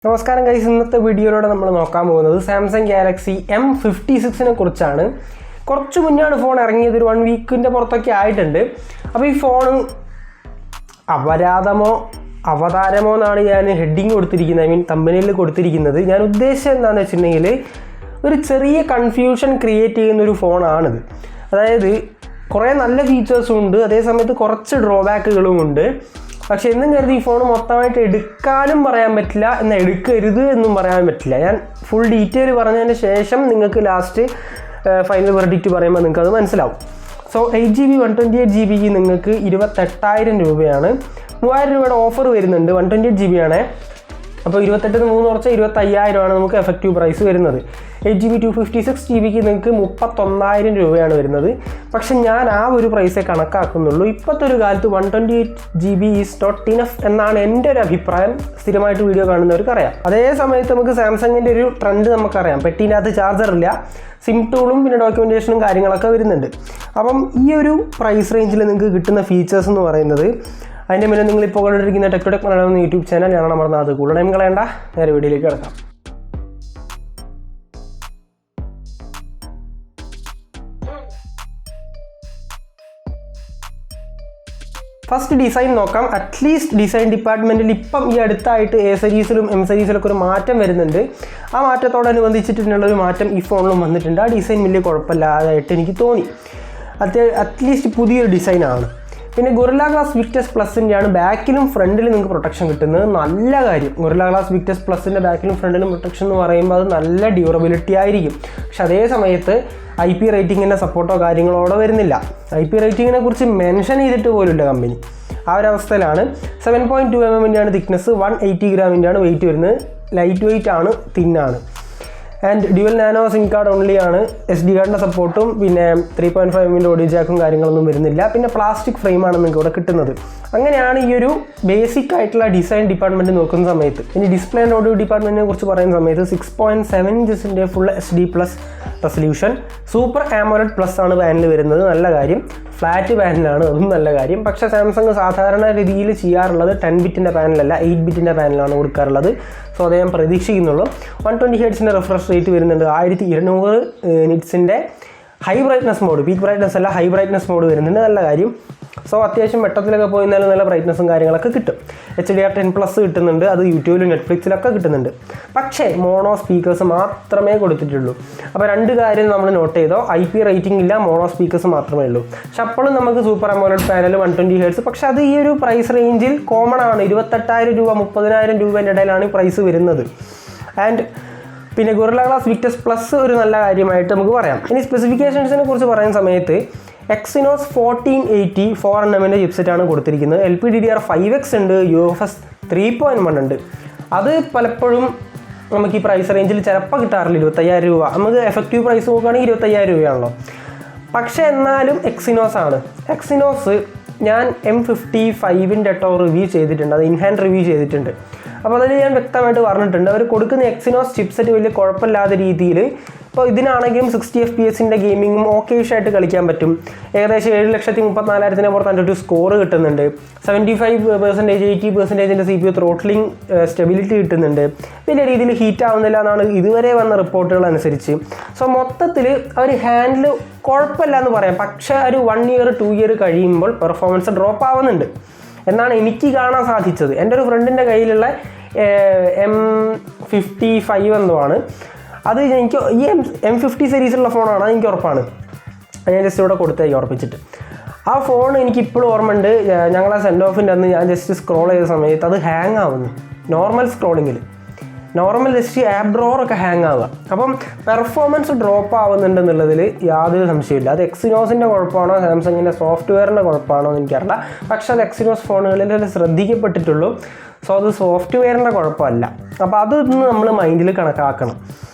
നമസ്കാരം ഗൈസ്, ഇന്നത്തെ വീഡിയോയിലൂടെ നമ്മൾ നോക്കാൻ പോകുന്നത് സാംസങ് ഗാലക്സി M56 കുറിച്ചാണ്. കുറച്ച് മുന്നാണ് ഫോൺ ഇറങ്ങിയത്, ഒരു 1 വീക്കിൻ്റെ പുറത്തൊക്കെ ആയിട്ടുണ്ട്. അപ്പോൾ ഈ ഫോൺ അവതാരമോ എന്നാണ് ഞാൻ ഹെഡിങ് കൊടുത്തിരിക്കുന്നത്, ഐ മീൻ തമ്പനയിൽ കൊടുത്തിരിക്കുന്നത്. ഞാൻ ഉദ്ദേശിച്ചത് എന്താണെന്ന് വെച്ചിട്ടുണ്ടെങ്കിൽ ഒരു ചെറിയ കൺഫ്യൂഷൻ ക്രിയേറ്റ് ചെയ്യുന്നൊരു ഫോണാണിത്. അതായത് കുറേ നല്ല ഫീച്ചേഴ്സും ഉണ്ട്, അതേസമയത്ത് കുറച്ച് ഡ്രോബാക്കുകളും ഉണ്ട്. പക്ഷെ എന്നും കരുതി ഈ ഫോൺ മൊത്തമായിട്ട് എടുക്കാനും പറയാൻ പറ്റില്ല, എന്നാൽ എടുക്കരുത് എന്നും പറയാൻ പറ്റില്ല. ഞാൻ ഫുൾ ഡീറ്റെയിൽ പറഞ്ഞതിന് ശേഷം നിങ്ങൾക്ക് ലാസ്റ്റ് ഫൈനൽ വെർഡിക്റ്റ് പറയുമ്പോൾ നിങ്ങൾക്ക് അത് മനസ്സിലാവും. സോ 8GB 128GB നിങ്ങൾക്ക് 28,000 രൂപയാണ്. 3,000 രൂപയുടെ ഓഫർ വരുന്നുണ്ട്. 128GB ആണ്. അപ്പോൾ 28 3 കുറച്ച് 25,000 നമുക്ക് എഫക്റ്റീവ് പ്രൈസ് വരുന്നത്. 8GB 256GB നിങ്ങൾക്ക് 31,000 രൂപയാണ് വരുന്നത്. പക്ഷെ ഞാൻ ആ ഒരു പ്രൈസേ കണക്കാക്കുന്നുള്ളൂ. ഇപ്പോഴത്തെ ഒരു കാലത്ത് 128GB ഈസ് നോട്ട് ഇനഫ് എന്നാണ് എൻ്റെ ഒരു അഭിപ്രായം. സ്ഥിരമായിട്ട് വീഡിയോ കാണുന്നവർക്ക് അറിയാം. അതേ സമയത്ത് നമുക്ക് സാംസങ്ങിൻ്റെ ഒരു ട്രെൻഡ് നമുക്കറിയാം. പെട്ടിനകത്ത് ചാർജറില്ല, സിം ടൂളും പിന്നെ ഡോക്യുമെൻറ്റേഷനും കാര്യങ്ങളൊക്കെ വരുന്നുണ്ട്. അപ്പം ഈ ഒരു പ്രൈസ് റേഞ്ചിൽ നിങ്ങൾക്ക് കിട്ടുന്ന ഫീച്ചേഴ്സ് എന്ന് പറയുന്നത്, അതിൻ്റെ മുന്നേ നിങ്ങളിപ്പോൾ കണ്ടിരിക്കുന്ന ടെക്ടോടെക് മലയാളം എന്ന യൂട്യൂബ് ചാനൽ ഞാൻ മറന്നാൽ അത് കൂടുതൽ ടൈം കളയണ്ട, നേരെ വീഡിയോയിലേക്ക് കിടക്കാം. ഫസ്റ്റ് ഡിസൈൻ നോക്കാം. അറ്റ്ലീസ്റ്റ് ഡിസൈൻ ഡിപ്പാർട്ട്മെൻറ്റിൽ ഇപ്പം ഈ അടുത്തായിട്ട് എ സീരീസിലും എം സീരീസിലൊക്കെ ഒരു മാറ്റം വരുന്നുണ്ട്. ആ മാറ്റത്തോടനുബന്ധിച്ചിട്ടുള്ളൊരു മാറ്റം ഈ ഫോണിലും വന്നിട്ടുണ്ട്. ആ ഡിസൈൻ വലിയ കുഴപ്പമില്ലാതായിട്ട് എനിക്ക് തോന്നി. അറ്റ്ലീസ്റ്റ് പുതിയൊരു ഡിസൈനാണ്. പിന്നെ ഗൊറില്ല ഗ്ലാസ് വിക്ടസ് പ്ലസിൻ്റെയാണ് ബാക്കിലും ഫ്രണ്ടിലും നിങ്ങൾക്ക് പ്രൊട്ടക്ഷൻ കിട്ടുന്നത്. നല്ല കാര്യം. ഗൊറില്ല ഗ്ലാസ് വിക്ടസ് പ്ലസിൻ്റെ ബാക്കിലും ഫ്രണ്ടിലും പ്രൊട്ടക്ഷൻ എന്ന് പറയുമ്പോൾ അത് നല്ല ഡ്യൂറബിലിറ്റി ആയിരിക്കും. പക്ഷെ അതേ സമയത്ത് IP റേറ്റിങ്ങിൻ്റെ സപ്പോർട്ടോ കാര്യങ്ങളോടെ വരുന്നില്ല. IP റേറ്റിങ്ങിനെ കുറിച്ച് മെൻഷൻ ചെയ്തിട്ട് പോലുമില്ല കമ്പനി. ആ ഒരു അവസ്ഥയിലാണ്. 7.2mm തിക്നെസ്, 180 ഗ്രാമിൻ്റെയാണ് വെയിറ്റ് വരുന്നത്. ലൈറ്റ് വെയിറ്റ് ആണ്, തിന്നാണ്. And dual nano SIM card only ആണ്. SD കാർഡിൻ്റെ സപ്പോർട്ടും പിന്നെ 3.5mm ഓഡിയോ ജാക്കും കാര്യങ്ങളൊന്നും വരുന്നില്ല. പിന്നെ പ്ലാസ്റ്റിക് ഫ്രെയിമാണ് നിങ്ങൾക്ക് ഇവിടെ കിട്ടുന്നത്. അങ്ങനെയാണ് ഈ ഒരു ബേസിക് ആയിട്ടുള്ള ഡിസൈൻ ഡിപ്പാർട്ട്മെൻറ്റ് നോക്കുന്ന സമയത്ത്. ഇനി ഡിസ്പ്ലേ ആൻഡ് ഓഡിയോ ഡിപ്പാർട്ട്മെൻറ്റിനെ കുറിച്ച് പറയുന്ന സമയത്ത് 6.7 ഇഞ്ചസിൻ്റെ full HD+ resolution, super AMOLED plus ആണ് പാനൽ വരുന്നത്. നല്ല കാര്യം. ഫ്ലാറ്റ് പാനലാണ്, അതും നല്ല കാര്യം. പക്ഷേ സാംസങ് സാധാരണ രീതിയിൽ ചെയ്യാറുള്ളത് 10 ബിറ്റിൻ്റെ പാനലല്ല, 8 ബിറ്റിൻ്റെ പാനലാണ് കൊടുക്കാറുള്ളത്. സോ അത് ഞാൻ പ്രതീക്ഷിക്കുന്നുള്ളൂ. 120 ഹെർട്സിൻ്റെ റിഫ്രഷ് റേറ്റ് വരുന്നുണ്ട്. 1200 നിറ്റ്സിൻ്റെ high brightness mode, peak brightness അല്ല, ഹൈ ബ്രൈറ്റ്നസ് മോഡ് വരുന്നുണ്ട്. നല്ല കാര്യം. സോ അത്യാവശ്യം വെട്ടത്തിലൊക്കെ പോയിരുന്നാലും നല്ല ബ്രൈറ്റ്നസും കാര്യങ്ങളൊക്കെ കിട്ടും. HDR10+ കിട്ടുന്നുണ്ട്. അത് യൂട്യൂബിലും നെറ്റ്ഫ്ലിക്സിലൊക്കെ കിട്ടുന്നുണ്ട്. പക്ഷേ മോണോ സ്പീക്കേഴ്സ് മാത്രമേ കൊടുത്തിട്ടുള്ളൂ. അപ്പോൾ രണ്ട് കാര്യം നമ്മൾ നോട്ട് ചെയ്തോ. IP റേറ്റിംഗ് ഇല്ല, മോണോ സ്പീക്കേഴ്സ് മാത്രമേ ഉള്ളൂ. പക്ഷെ അപ്പോഴും നമുക്ക് സൂപ്പർ AMOLED പാനൽ 120 ഹെർട്സ്. പക്ഷെ അത് ഈ ഒരു പ്രൈസ് റേഞ്ചിൽ കോമൺ ആണ്. 28,000 രൂപ 30,000 രൂപേൻ്റെ ഇടയിലാണ് ഈ പ്രൈസ് വരുന്നത്. ആൻഡ് പിന്നെ ഗൊറില്ല ഗ്ലാസ് വിക്ടസ് പ്ലസ് ഒരു നല്ല കാര്യമായിട്ട് നമുക്ക് പറയാം. ഇനി സ്പെസിഫിക്കേഷൻസിനെ കുറിച്ച് പറയുന്ന സമയത്ത് Exynos 1480 4nm ചിപ്സെറ്റാണ് കൊടുത്തിരിക്കുന്നത്. LPDDR5X ഉണ്ട്, UFS 3.1 ഉണ്ട്. അത് പലപ്പോഴും നമുക്ക് ഈ പ്രൈസ് റേഞ്ചിൽ ചിലപ്പോൾ കിട്ടാറില്ല. 25,000 രൂപ നമുക്ക് എഫക്റ്റീവ് പ്രൈസ് നോക്കുകയാണെങ്കിൽ 25,000 രൂപയാണല്ലോ. പക്ഷേ എന്നാലും Exynos ആണ്. Exynos ഞാൻ M55ൻ്റെ റിവ്യൂ ചെയ്തിട്ടുണ്ട്, അത് ഇൻഹാൻഡ് റിവ്യൂ ചെയ്തിട്ടുണ്ട്. അപ്പോൾ അതിൽ ഞാൻ വ്യക്തമായിട്ട് പറഞ്ഞിട്ടുണ്ട്, അവർ കൊടുക്കുന്ന Exynos ചിപ്സെറ്റ് വലിയ കുഴപ്പമില്ലാത്ത രീതിയിൽ. ഇപ്പോൾ ഇതിനാണെങ്കിലും 60 FPS ഗെയിമിങ്ങും ഓക്കേഷായിട്ട് കളിക്കാൻ പറ്റും. ഏകദേശം 7,34,000 പുറത്തായിട്ട് സ്കോർ കിട്ടുന്നുണ്ട്. 75%, 80% CPU ത്രോട്ട്ലിംഗ് സ്റ്റെബിലിറ്റി കിട്ടുന്നുണ്ട്. വലിയ രീതിയിൽ ഹീറ്റ് ആവുന്നില്ല എന്നാണ് ഇതുവരെ വന്ന റിപ്പോർട്ടുകൾ അനുസരിച്ച്. സോ മൊത്തത്തിൽ അവർ ഹാൻഡിൽ കുഴപ്പമില്ല എന്ന് പറയാം. പക്ഷേ ഒരു 1 ഇയർ 2 ഇയർ കഴിയുമ്പോൾ പെർഫോമൻസ് ഡ്രോപ്പ് ആവുന്നുണ്ട് എന്നാണ് എനിക്ക് കാണാൻ സാധിച്ചത്. എൻ്റെ ഒരു ഫ്രണ്ടിൻ്റെ കയ്യിലുള്ള M55 എന്തോ ആണ്. അത് എനിക്ക് ഈ M50 സീരീസിലുള്ള ഫോണാണ്, എനിക്ക് ഉറപ്പാണ്. ഞാൻ ജസ്റ്റ് ഇവിടെ കൊടുത്തേക്ക് ഉറപ്പിച്ചിട്ട്. ആ ഫോൺ എനിക്കിപ്പോഴും ഓർമ്മയുണ്ട്. ഞങ്ങളെ സെൻഡ് ഓഫിൻ്റെ അന്ന് ഞാൻ ജസ്റ്റ് സ്ക്രോൾ ചെയ്ത സമയത്ത് അത് ഹാങ് ആവുന്നു. നോർമൽ സ്ക്രോളിങ്ങിൽ ജസ്റ്റ് ആപ്പ് ഡ്രോവറൊക്കെ ഹാങ് ആവുക. അപ്പം പെർഫോമൻസ് ഡ്രോപ്പ് ആവുന്നുണ്ടെന്നുള്ളതിൽ യാതൊരു സംശയമില്ല. അത് Exynosൻ്റെ കുഴപ്പമാണോ സാംസങ്ങിൻ്റെ സോഫ്റ്റ്വെയറിൻ്റെ കുഴപ്പമാണോ എന്ന് എനിക്കറിയില്ല. പക്ഷേ അത് Exynos ഫോണുകളിൽ ശ്രദ്ധിക്കപ്പെട്ടിട്ടുള്ളൂ. സോ അത് സോഫ്റ്റ്വെയറിൻ്റെ കുഴപ്പമല്ല. അപ്പോൾ അതൊന്ന് നമ്മൾ മൈൻഡിൽ കണക്കാക്കണം.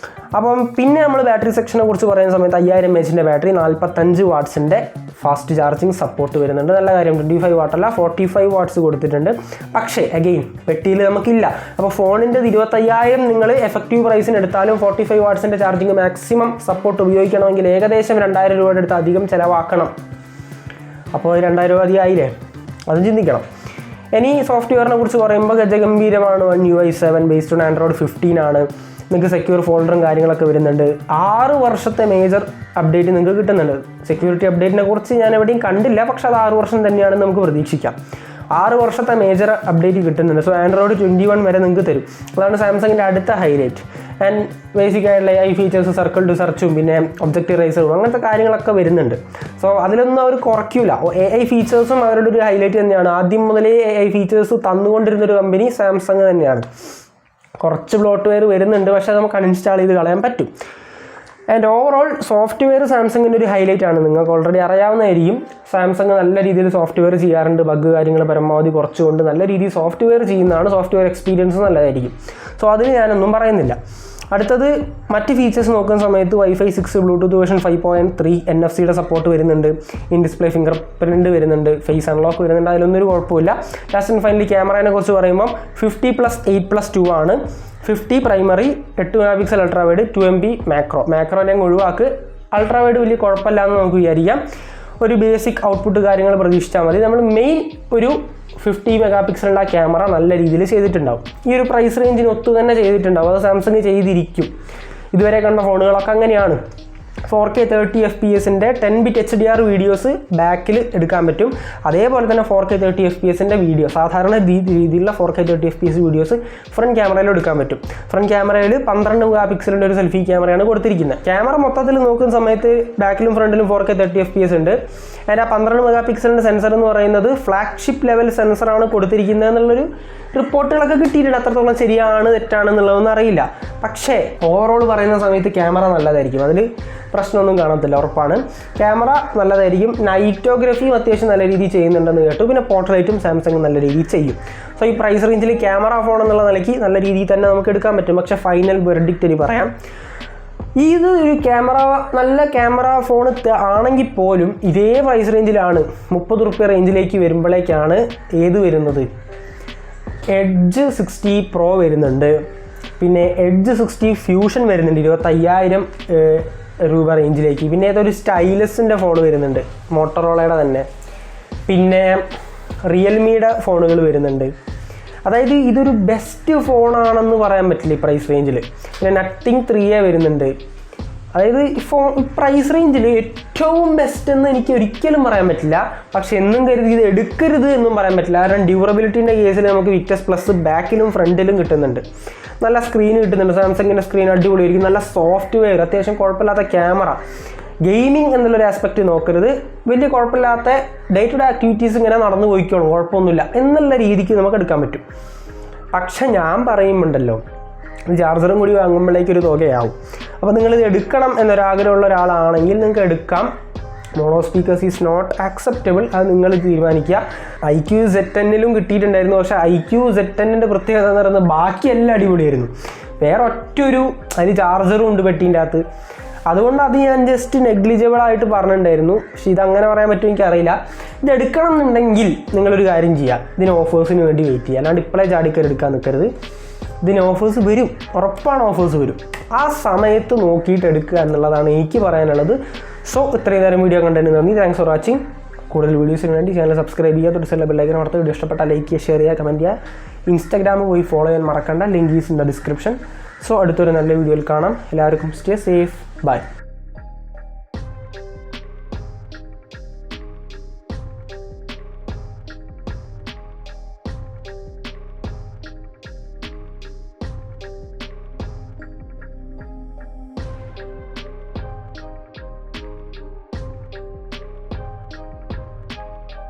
അപ്പം പിന്നെ നമ്മൾ ബാറ്ററി സെക്ഷനെ കുറിച്ച് പറയുന്ന സമയത്ത് 5000 mAh ബാറ്ററി, 45 വാട്ട്സിൻ്റെ ഫാസ്റ്റ് ചാർജിങ് സപ്പോർട്ട് വരുന്നുണ്ട്. നല്ല കാര്യം. 25 വാട്ടല്ല 45 വാട്ട്സ് കൊടുത്തിട്ടുണ്ട്. പക്ഷേ അഗെയിൻ പെട്ടിയിൽ നമുക്കില്ല. അപ്പോൾ ഫോണിൻ്റെ 25,000 നിങ്ങൾ എഫക്റ്റീവ് പ്രൈസിന് എടുത്താലും 45 വാട്ട്സിൻ്റെ ചാർജിങ് മാക്സിമം സപ്പോർട്ട് ഉപയോഗിക്കണമെങ്കിൽ ഏകദേശം 2,000 രൂപയുടെ അടുത്ത് അധികം ചിലവാക്കണം. അപ്പോൾ 2,000 രൂപ അധികമായില്ലേ, അതും ചിന്തിക്കണം. ഇനി സോഫ്റ്റ്വെയറിനെ കുറിച്ച് പറയുമ്പോൾ ഗജഗംഭീരമാണ്. One UI 7 based on Android 15 ആണ്. നിങ്ങൾക്ക് സെക്യൂർ ഫോൾഡറും കാര്യങ്ങളൊക്കെ വരുന്നുണ്ട്. 6 വർഷത്തെ മേജർ അപ്ഡേറ്റ് നിങ്ങൾക്ക് കിട്ടുന്നുണ്ട്. സെക്യൂരിറ്റി അപ്ഡേറ്റിനെ കുറിച്ച് ഞാൻ എവിടെയും കണ്ടില്ല, പക്ഷെ അത് 6 വർഷം തന്നെയാണെന്ന് നമുക്ക് പ്രതീക്ഷിക്കാം. 6 വർഷത്തെ മേജർ അപ്ഡേറ്റ് കിട്ടുന്നുണ്ട്. സോ Android 21 വരെ നിങ്ങൾക്ക് തരും. അതാണ് സാംസങ്ങിൻ്റെ അടുത്ത ഹൈലൈറ്റ്. ആൻഡ് ബേസിക് ആയിട്ടുള്ള AI ഫീച്ചേഴ്സ്, സർക്കിൾ ടു സെർച്ചും പിന്നെ ഒബ്ജക്റ്റ് ഇറേസറും അങ്ങനത്തെ കാര്യങ്ങളൊക്കെ വരുന്നുണ്ട്. സോ അതിലൊന്നും അവർ കുറയ്ക്കില്ല. AI ഫീച്ചേഴ്സും അവരുടെ ഒരു ഹൈലൈറ്റ് തന്നെയാണ്. ആദ്യം മുതലേ AI ഫീച്ചേഴ്സ് തന്നുകൊണ്ടിരുന്നൊരു കമ്പനി സാംസങ് തന്നെയാണ്. കുറച്ച് ബ്ലോട്ട്വെയർ വരുന്നുണ്ട്, പക്ഷേ നമുക്ക് അൺഇൻസ്റ്റാൾ ചെയ്ത് കളയാൻ പറ്റും. ആൻഡ് ഓവറോൾ സോഫ്റ്റ്വെയർ സാംസങ്ങിൻ്റെ ഒരു ഹൈലൈറ്റ് ആണ്. നിങ്ങൾക്ക് ഓൾറെഡി അറിയാവുന്നതായിരിക്കും. സാംസങ് നല്ല രീതിയിൽ സോഫ്റ്റ്വെയർ ചെയ്യാറുണ്ട്. ബഗ് കാര്യങ്ങൾ പരമാവധി കുറച്ചുകൊണ്ട് നല്ല രീതിയിൽ സോഫ്റ്റ്വെയർ ചെയ്യുന്നതാണ്. സോഫ്റ്റ്വെയർ എക്സ്പീരിയൻസ് നല്ലതായിരിക്കും. സോ അതിന് ഞാനൊന്നും പറയുന്നില്ല. അടുത്തത് മറ്റ് ഫീച്ചേഴ്സ് നോക്കുന്ന സമയത്ത് Wi-Fi 6, Bluetooth വേർഷൻ 5.3, NFC-യുടെ സപ്പോർട്ട് വരുന്നുണ്ട്, ഇൻ ഡിസ്പ്ലേ ഫിംഗർ പ്രിൻറ്റ് വരുന്നുണ്ട്, ഫേസ് അൺലോക്ക് വരുന്നുണ്ട്. അതിലൊന്നും ഒരു കുഴപ്പമില്ല. ലാസ്റ്റ് ആൻഡ് ഫൈനലി ക്യാമറയെ കുറിച്ച് പറയുമ്പോൾ 50+8+2 ആണ്. 50 primary, 8 MP ultra wide, 2 MP macro. മാക്രോനെ ഒഴിവാക്ക്. അൾട്രാ വൈഡ് വലിയ കുഴപ്പമില്ല എന്ന് നമുക്ക് വിചാരിക്കാം. ഒരു ബേസിക് ഔട്ട്പുട്ട് കാര്യങ്ങൾ പ്രതീക്ഷിച്ചാൽ മതി. നമ്മൾ മെയിൻ ഒരു 50 MP ക്യാമറ നല്ല രീതിയിൽ ചെയ്തിട്ടുണ്ടാവും. ഈ ഒരു പ്രൈസ് റേഞ്ചിന് ഒത്തു തന്നെ ചെയ്തിട്ടുണ്ടാവും. അത് സാംസങ് ചെയ്തിരിക്കും. ഇതുവരെ കണ്ട ഫോണുകളൊക്കെ അങ്ങനെയാണ്. 4K 30 FPS-ൻ്റെ 10-bit HDR വീഡിയോസ് ബാക്കിൽ എടുക്കാൻ പറ്റും. അതേപോലെ തന്നെ 4K 30 FPS-ൻ്റെ വീഡിയോ, സാധാരണ രീതിയിലുള്ള 4K 30 FPS വീഡിയോസ് ഫ്രണ്ട് ക്യാമറയിൽ എടുക്കാൻ പറ്റും. ഫ്രണ്ട് ക്യാമറയിൽ 12 MP ഒരു സെൽഫി ക്യാമറയാണ് കൊടുത്തിരിക്കുന്നത്. ക്യാമറ മൊത്തത്തിൽ നോക്കുന്ന സമയത്ത് ബാക്കിലും ഫ്രണ്ടിലും 4K 30 FPS ഉണ്ട്. അതിന് ആ 12 MP സെൻസർ എന്ന് പറയുന്നത് ഫ്ലാഗ്ഷിപ്പ് ലെവൽ സെൻസറാണ് കൊടുത്തിരിക്കുന്നത് എന്നുള്ളൊരു റിപ്പോർട്ടുകളൊക്കെ കിട്ടിയിട്ടുണ്ട്. അത്രത്തോളം ശരിയാണ് തെറ്റാണെന്നുള്ളതൊന്നും അറിയില്ല. പക്ഷേ ഓവറോൾ പറയുന്ന സമയത്ത് ക്യാമറ നല്ലതായിരിക്കും. അതിൽ പ്രശ്നമൊന്നും കാണത്തില്ല, ഉറപ്പാണ്. ക്യാമറ നല്ലതായിരിക്കും. നൈറ്റോഗ്രഫിയും അത്യാവശ്യം നല്ല രീതിയിൽ ചെയ്യുന്നുണ്ടെന്ന് കേട്ടു. പിന്നെ പോർട്രേറ്റും സാംസങ് നല്ല രീതിയിൽ ചെയ്യും. സോ ഈ പ്രൈസ് റേഞ്ചിൽ ക്യാമറ ഫോൺ എന്നുള്ള നിലയ്ക്ക് നല്ല രീതിയിൽ തന്നെ നമുക്ക് എടുക്കാൻ പറ്റും. പക്ഷേ ഫൈനൽ വെർഡിക്റ്റ് ഇനി പറയാം. ഇത് ഒരു നല്ല ക്യാമറ ഫോൺ ആണെങ്കിൽ പോലും ഇതേ പ്രൈസ് റേഞ്ചിലാണ്, 30 റുപ്യ റേഞ്ചിലേക്ക് വരുമ്പോഴേക്കാണ് ഏത് വരുന്നത്, എഡ്ജ് 60 Pro വരുന്നുണ്ട്. പിന്നെ എഡ്ജ് 60 ഫ്യൂഷൻ വരുന്നുണ്ട് 25,000 രൂപ റേഞ്ചിലേക്ക്. പിന്നെ ഏതൊരു സ്റ്റൈലസിൻ്റെ ഫോൺ വരുന്നുണ്ട്, മോട്ടറോളയുടെ തന്നെ. പിന്നെ റിയൽമിയുടെ ഫോണുകൾ വരുന്നുണ്ട്. അതായത് ഇതൊരു ബെസ്റ്റ് ഫോണാണെന്ന് പറയാൻ പറ്റില്ല ഈ പ്രൈസ് റേഞ്ചിൽ. പിന്നെ നത്തിങ് 3A വരുന്നുണ്ട്. അതായത് പ്രൈസ് റേഞ്ചിൽ ഏറ്റവും ബെസ്റ്റ് എന്ന് എനിക്ക് ഒരിക്കലും പറയാൻ പറ്റില്ല. പക്ഷെ എന്നും കരുതി ഇത് എടുക്കരുത് എന്നും പറയാൻ പറ്റില്ല. കാരണം ഡ്യൂറബിലിറ്റിൻ്റെ കേസിൽ നമുക്ക് വിക്ടസ് പ്ലസ് ബാക്കിലും ഫ്രണ്ടിലും കിട്ടുന്നുണ്ട്. നല്ല സ്ക്രീൻ കിട്ടുന്നുണ്ട്. സാംസങ്ങിൻ്റെ സ്ക്രീൻ അടിപൊളിയായിരിക്കും. നല്ല സോഫ്റ്റ്വെയർ, അത്യാവശ്യം കുഴപ്പമില്ലാത്ത ക്യാമറ. ഗെയിമിംഗ് എന്നുള്ളൊരു ആസ്പെക്റ്റ് നോക്കരുത്. വലിയ കുഴപ്പമില്ലാത്ത ഡേ ടു ഡേ ആക്ടിവിറ്റീസ് ഇങ്ങനെ നടന്നു പോയിക്കോളും, കുഴപ്പമൊന്നുമില്ല എന്നുള്ള രീതിക്ക് നമുക്ക് എടുക്കാൻ പറ്റും. പക്ഷെ ഞാൻ പറയുമ്പോണ്ടല്ലോ, ചാർജറും കൂടി വാങ്ങുമ്പോഴേക്കൊരു തുകയാവും. അപ്പോൾ നിങ്ങളിത് എടുക്കണം എന്നൊരാഗ്രഹമുള്ള ഒരാളാണെങ്കിൽ നിങ്ങൾക്ക് എടുക്കാം. Mono speakers is not acceptable. അത് നിങ്ങൾ തീരുമാനിക്കുക. IQ Z10-ലും കിട്ടിയിട്ടുണ്ടായിരുന്നു. പക്ഷേ IQ Z10-ൻ്റെ പ്രത്യേകത എന്ന് പറയുന്നത് ബാക്കിയെല്ലാം അടിപൊളിയായിരുന്നു. വേറെ ഒറ്റൊരു അതിൽ ചാർജറും ഉണ്ട് പെട്ടീൻ്റെ അകത്ത്. അതുകൊണ്ട് അത് ഞാൻ ജസ്റ്റ് നെഗ്ലിജിബിളായിട്ട് പറഞ്ഞിട്ടുണ്ടായിരുന്നു. പക്ഷേ ഇതങ്ങനെ പറയാൻ പറ്റും എനിക്കറിയില്ല. ഇത് എടുക്കണം എന്നുണ്ടെങ്കിൽ നിങ്ങളൊരു കാര്യം ചെയ്യുക, ഇതിന് ഓഫേഴ്സിന് വേണ്ടി വെയിറ്റ് ചെയ്യുക. അല്ലാണ്ട് ഇപ്പോഴേ ചാടിക്കറി എടുക്കാൻ നിൽക്കരുത്. ഇതിന് ഓഫേഴ്സ് വരും, ഉറപ്പാണ് ഓഫേഴ്സ് വരും. ആ സമയത്ത് നോക്കിയിട്ട് എടുക്കുക എന്നുള്ളതാണ് എനിക്ക് പറയാനുള്ളത്. സോ ഇത്രയും നേരം വീഡിയോ കണ്ടതിന് നന്ദി. Thanks for watching. കൂടുതൽ വീഡിയോസിന് വേണ്ടി ചാനൽ സബ്സ്ക്രൈബ് ചെയ്യുക. തൊട്ട് ബെല്ലൈക്കൻ അമർത്തുക. വീഡിയോ ഇഷ്ടപ്പെട്ടാൽ ലൈക്ക് ചെയ്യുക, ഷെയർ ചെയ്യുക, കമൻറ്റ് ചെയ്യുക. ഇൻസ്റ്റാഗ്രാമിൽ പോയി ഫോളോ ചെയ്യാൻ മറക്കണ്ട. Link is in the description. So അടുത്തൊരു നല്ല വീഡിയോയിൽ കാണാം. എല്ലാവർക്കും സ്റ്റേ സേഫ്. ബൈ.